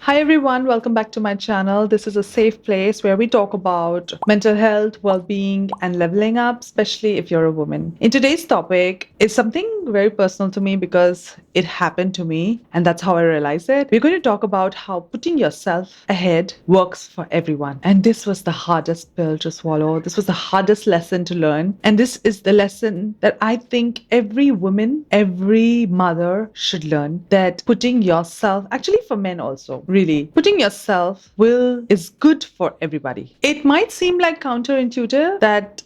Hi everyone, welcome back to my channel. This is a safe place where we talk about mental health, well-being, and leveling up, especially if you're a woman. In today's topic is something very personal to me because it happened to me and that's how I realized it. We're going to talk about how putting yourself ahead works for everyone. And this was the hardest pill to swallow. This was the hardest lesson to learn. And this is the lesson that I think every woman, every mother should learn, that putting yourself, actually for men also, really, putting yourself will is good for everybody. It might seem like counterintuitive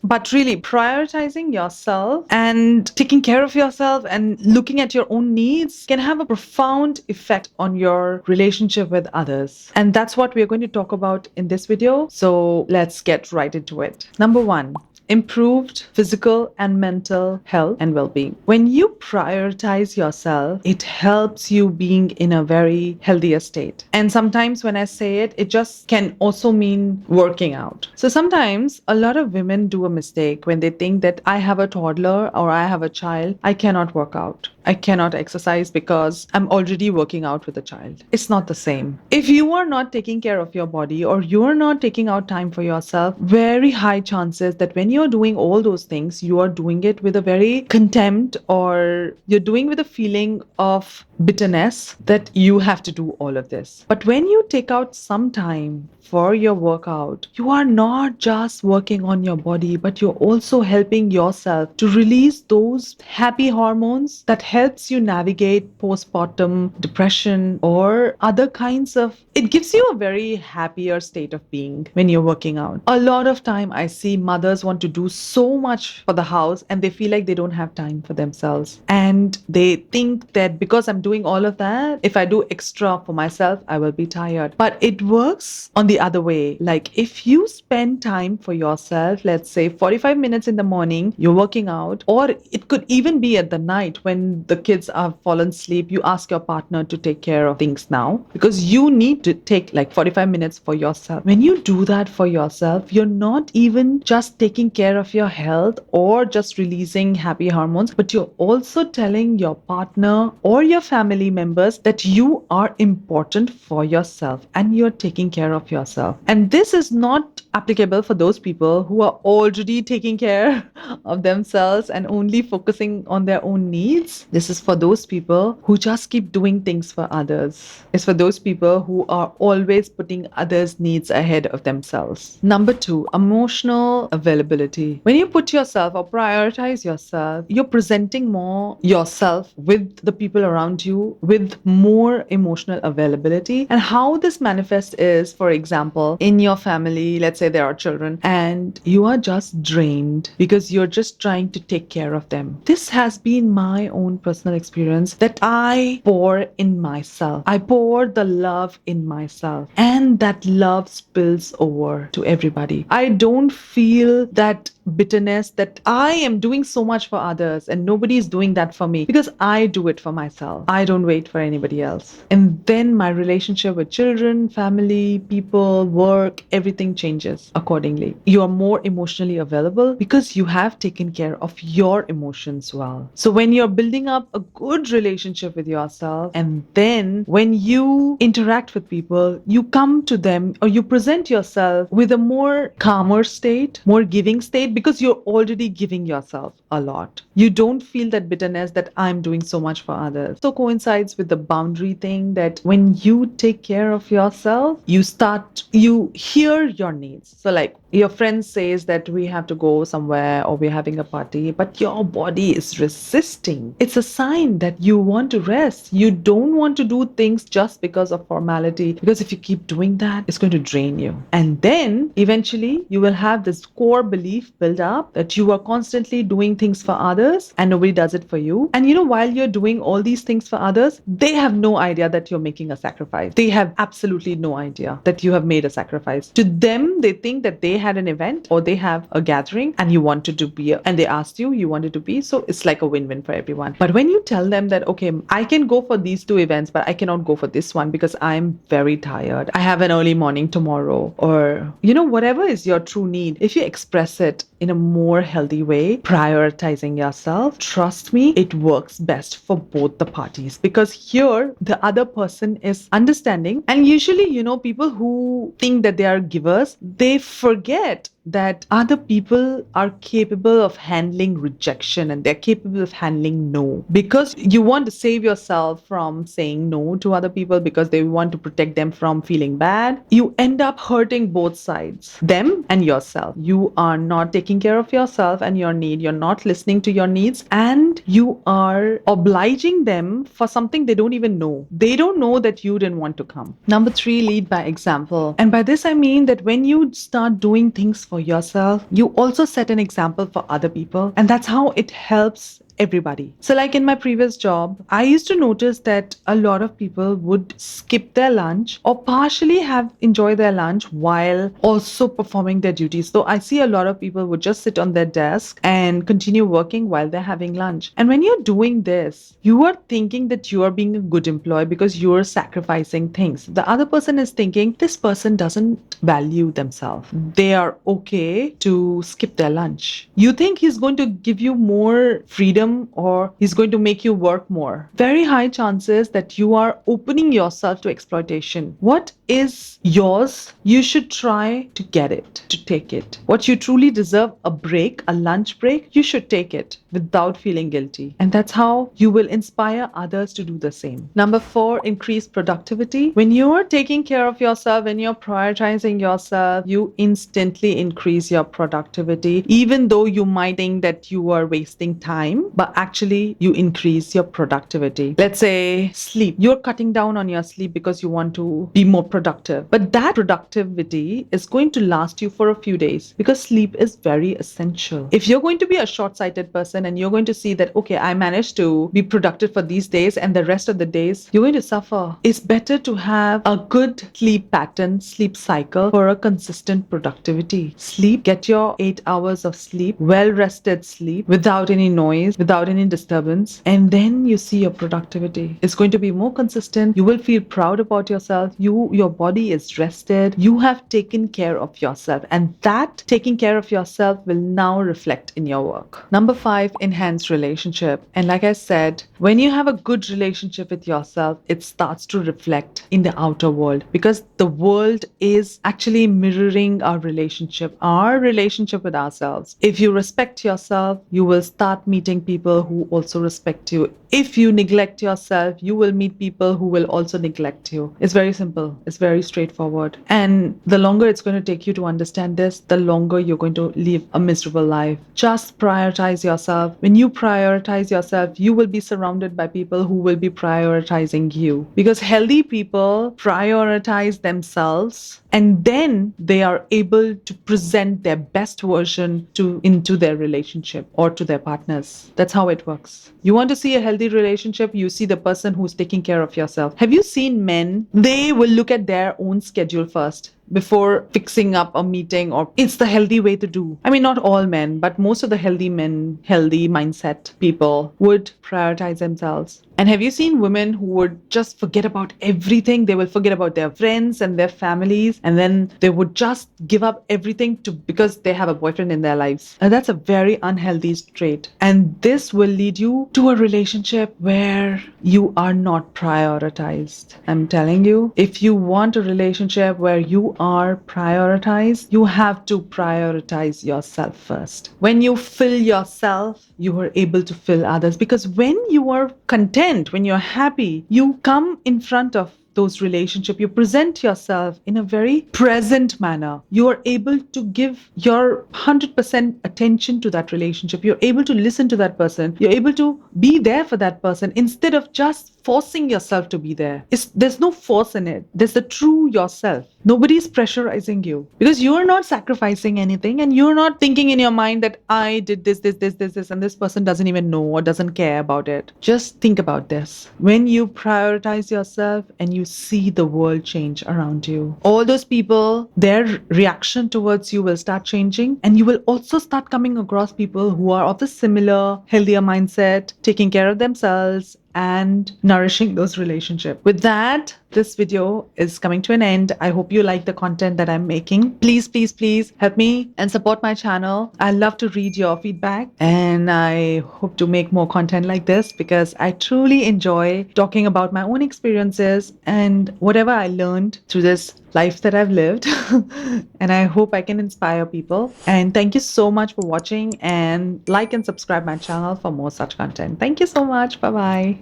but really prioritizing yourself and taking care of yourself and looking at your own needs can have a profound effect on your relationship with others. And that's what we're going to talk about in this video. So let's get right into it. Number one, improved physical and mental health and well-being. When you prioritize yourself, it helps you being in a very healthier state. And sometimes when I say it, it just can also mean working out. So sometimes a lot of women do a mistake when they think that I have a toddler or I have a child, I cannot work out. I cannot exercise because I'm already working out with a child. It's not the same. If you are not taking care of your body or you are not taking out time for yourself, very high chances that when you're doing all those things, you are doing it with a very contempt or you're doing with a feeling of bitterness that you have to do all of this. But when you take out some time for your workout, you are not just working on your body, but you're also helping yourself to release those happy hormones that helps you navigate postpartum depression or other kinds of, it gives you a very happier state of being when you're working out. A lot of time I see mothers want to do so much for the house and they feel like they don't have time for themselves. And they think that because I'm doing all of that, if I do extra for myself, I will be tired. But it works on the other way. Like if you spend time for yourself, let's say 45 minutes in the morning, you're working out, or it could even be at the night when the kids have fallen asleep, you ask your partner to take care of things now because you need to take like 45 minutes for yourself. When you do that for yourself, you're not even just taking care of your health or just releasing happy hormones, but you're also telling your partner or your family members that you are important for yourself and you're taking care of yourself. And this is not applicable for those people who are already taking care of themselves and only focusing on their own needs. This is for those people who just keep doing things for others. It's for those people who are always putting others' needs ahead of themselves. Number two, emotional availability. When you put yourself or prioritize yourself, you're presenting more yourself with the people around you with more emotional availability. And how this manifests is, for example, in your family, let's say there are children and you are just drained because you're just trying to take care of them. This has been my own personal experience that I pour in myself. I pour the love in myself and that love spills over to everybody. I don't feel that bitterness that I am doing so much for others and nobody is doing that for me because I do it for myself. I don't wait for anybody else. And then my relationship with children, family, people, work, everything changes accordingly. You are more emotionally available because you have taken care of your emotions well. So when you're building up a good relationship with yourself and then when you interact with people, you come to them or you present yourself with a more calmer state, more giving state, because you're already giving yourself a lot. You don't feel that bitterness that I'm doing so much for others. So coincides with the boundary thing that when you take care of yourself, you hear your needs. So like your friend says that we have to go somewhere or we're having a party, but your body is resisting. It's a sign that you want to rest. You don't want to do things just because of formality, because if you keep doing that, it's going to drain you. And then eventually you will have this core belief build up that you are constantly doing things for others and nobody does it for you. And while you're doing all these things for others, they have no idea that you're making a sacrifice. They have absolutely no idea that you have made a sacrifice. To them, they think that they had an event or they have a gathering and you wanted to be, and they asked you, you wanted to be. So it's like a win-win for everyone. But when you tell them that, okay, I can go for these two events, but I cannot go for this one because I'm very tired. I have an early morning tomorrow, or, whatever is your true need. If you express it in a more healthy way, prioritizing yourself, trust me, it works best for both the parties because here the other person is understanding. And usually, people who think that they are givers, they forget that other people are capable of handling rejection and they're capable of handling no. Because you want to save yourself from saying no to other people because they want to protect them from feeling bad, you end up hurting both sides, them and yourself. You are not taking care of yourself and your need. You're not listening to your needs, and you are obliging them for something they don't even know. They don't know that you didn't want to come. Number 3, lead by example. And by this, I mean that when you start doing things for yourself, you also set an example for other people. And that's how it helps everybody. So like in my previous job, I used to notice that a lot of people would skip their lunch or partially have enjoy their lunch while also performing their duties. So I see a lot of people would just sit on their desk and continue working while they're having lunch. And when you're doing this, you are thinking that you are being a good employee because you're sacrificing things. The other person is thinking this person doesn't value themselves. They are okay to skip their lunch. You think he's going to give you more freedom or he's going to make you work more. Very high chances that you are opening yourself to exploitation. What is yours? You should try to get it, to take it. What you truly deserve, a break, a lunch break, you should take it without feeling guilty. And that's how you will inspire others to do the same. Number 4, increase productivity. When you are taking care of yourself, when you're prioritizing yourself, you instantly increase your productivity, even though you might think that you are wasting time, but actually you increase your productivity. Let's say sleep. You're cutting down on your sleep because you want to be more productive. But that productivity is going to last you for a few days because sleep is very essential. If you're going to be a short-sighted person and you're going to see that, okay, I managed to be productive for these days and the rest of the days, you're going to suffer. It's better to have a good sleep pattern, sleep cycle for a consistent productivity. Sleep, get your 8 hours of sleep, well-rested sleep without any noise, without any disturbance, and then you see your productivity. It's going to be more consistent. You will feel proud about yourself. Your body is rested. You have taken care of yourself, and that taking care of yourself will now reflect in your work. Number 5, enhance relationship. And like I said, when you have a good relationship with yourself, it starts to reflect in the outer world because the world is actually mirroring our relationship with ourselves. If you respect yourself, you will start meeting people who also respect you. If you neglect yourself, you will meet people who will also neglect you. It's very simple. It's very straightforward. And the longer it's going to take you to understand this, the longer you're going to live a miserable life. Just prioritize yourself. When you prioritize yourself, you will be surrounded by people who will be prioritizing you. Because healthy people prioritize themselves and then they are able to present their best version into their relationship or to their partners. That's how it works. You want to see a healthy relationship, you see the person who's taking care of yourself. Have you seen men? They will look at their own schedule first before fixing up a meeting, or it's the healthy way to do. I mean, not all men, but most of the healthy men, healthy mindset people would prioritize themselves. And have you seen women who would just forget about everything? They will forget about their friends and their families, and then they would just give up everything because they have a boyfriend in their lives. And that's a very unhealthy trait. And this will lead you to a relationship where you are not prioritized. I'm telling you, if you want a relationship where you are prioritized, you have to prioritize yourself first. When you fill yourself, you are able to fill others. Because when you are content, when you're happy, you come in front of those relationships, you present yourself in a very present manner. You are able to give your 100% attention to that relationship. You're able to listen to that person. You're able to be there for that person instead of just forcing yourself to be there. There's no force in it. There's the true yourself. Nobody's pressurizing you because you're not sacrificing anything and you're not thinking in your mind that I did this, and this person doesn't even know or doesn't care about it. Just think about this. When you prioritize yourself and you see the world change around you, all those people, their reaction towards you will start changing, and you will also start coming across people who are of the similar, healthier mindset, taking care of themselves and nourishing those relationships. With that, this video is coming to an end. I hope you like the content that I'm making. Please help me and support my channel. I love to read your feedback, and I hope to make more content like this because I truly enjoy talking about my own experiences and whatever I learned through this life that I've lived. And I hope I can inspire people. And thank you so much for watching, and like and subscribe my channel for more such content. Thank you so much. Bye bye.